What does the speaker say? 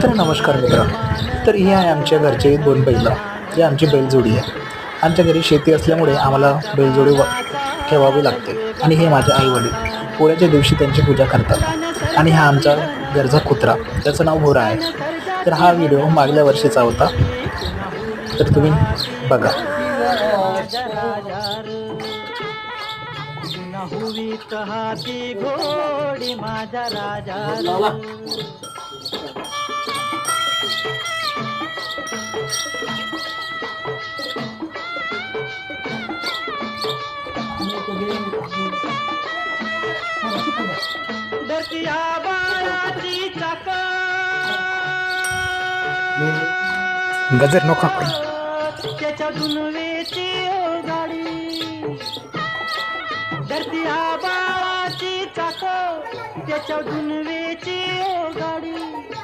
तर नमस्कार मित्र. तर ही आहे आमच्या घरचे 2 बैल. ही आमची बैलजोडी आहे. आमच्या घरी शेती असल्यामुळे आम्हाला बैलजोडी ठेवावी लागते. आणि हे माझे आई-वडील पोळ्याच्या दिवशी त्यांची पूजा करतात. आणि हा आमचा घरचा कुत्रा, त्याचं नाव भोरा आहे. तर हा व्हिडिओ मागल्या वर्षीचा होता. तर तुम्ही बघा. हुवीत हाती घोडी माझा राजा दर्शिया बाळाची चाक गजर नको. त्याच्या दुनवेची गाडी दर्शिया बाळाची चाक त्याच्या दुनवेची गाडी